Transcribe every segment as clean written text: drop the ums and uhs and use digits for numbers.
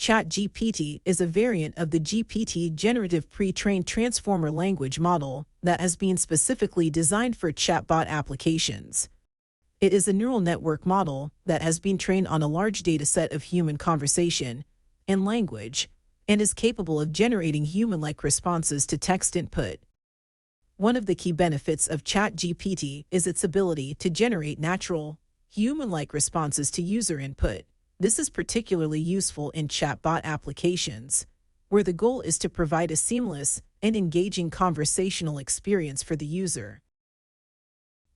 ChatGPT is a variant of the GPT generative pre-trained transformer language model that has been specifically designed for chatbot applications. It is a neural network model that has been trained on a large dataset of human conversation and language and is capable of generating human-like responses to text input. One of the key benefits of ChatGPT is its ability to generate natural, human-like responses to user input. This is particularly useful in chatbot applications, where the goal is to provide a seamless and engaging conversational experience for the user.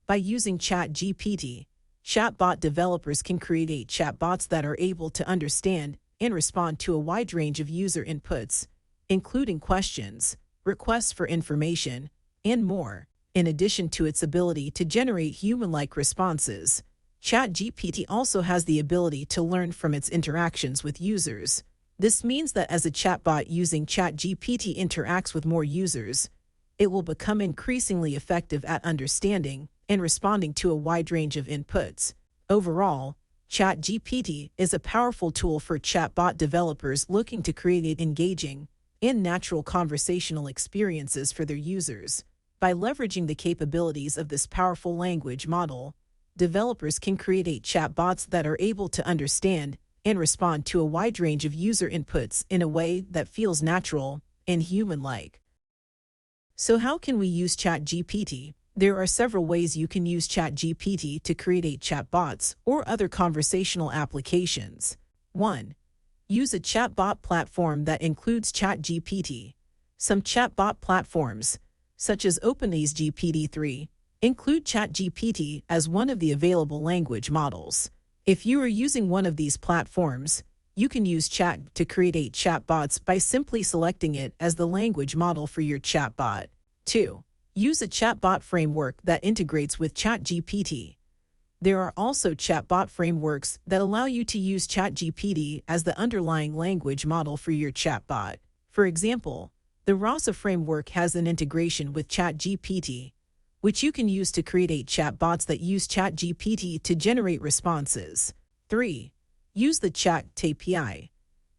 By using ChatGPT, chatbot developers can create chatbots that are able to understand and respond to a wide range of user inputs, including questions, requests for information, and more. In addition to its ability to generate human-like responses, ChatGPT also has the ability to learn from its interactions with users. This means that as a chatbot using ChatGPT interacts with more users, it will become increasingly effective at understanding and responding to a wide range of inputs. Overall, ChatGPT is a powerful tool for chatbot developers looking to create engaging and natural conversational experiences for their users. By leveraging the capabilities of this powerful language model, developers can create chatbots that are able to understand and respond to a wide range of user inputs in a way that feels natural and human-like. So how can we use ChatGPT? There are several ways you can use ChatGPT to create chatbots or other conversational applications. 1. Use a chatbot platform that includes ChatGPT. Some chatbot platforms, such as OpenAI's GPT-3, include ChatGPT as one of the available language models. If you are using one of these platforms, you can use Chat to create chatbots by simply selecting it as the language model for your chatbot. 2. Use a chatbot framework that integrates with ChatGPT. There are also chatbot frameworks that allow you to use ChatGPT as the underlying language model for your chatbot. For example, the RASA framework has an integration with ChatGPT, which you can use to create chatbots that use ChatGPT to generate responses. 3. Use the Chat API.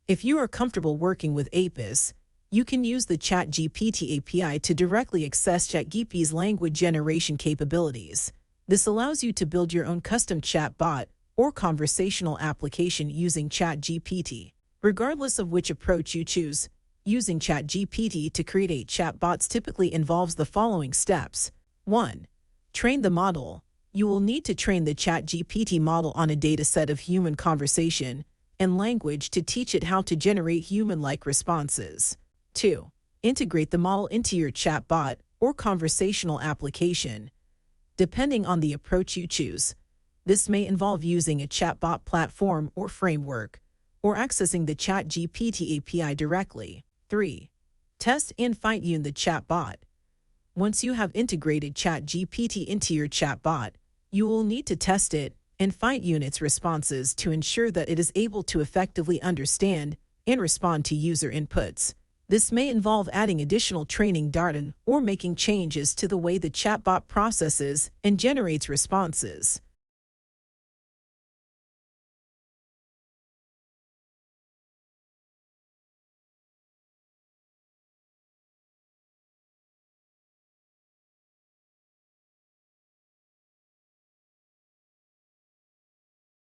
If you are comfortable working with APIs, you can use the ChatGPT API to directly access ChatGPT's language generation capabilities. This allows you to build your own custom chatbot or conversational application using ChatGPT. Regardless of which approach you choose, using ChatGPT to create chatbots typically involves the following steps. 1. Train the model. You will need to train the ChatGPT model on a dataset of human conversation and language to teach it how to generate human-like responses. 2. Integrate the model into your chatbot or conversational application. Depending on the approach you choose, this may involve using a chatbot platform or framework, or accessing the ChatGPT API directly. 3. Test and fine-tune the chatbot. Once you have integrated ChatGPT into your chatbot, you will need to test it and fine-tune its responses to ensure that it is able to effectively understand and respond to user inputs. This may involve adding additional training data or making changes to the way the chatbot processes and generates responses.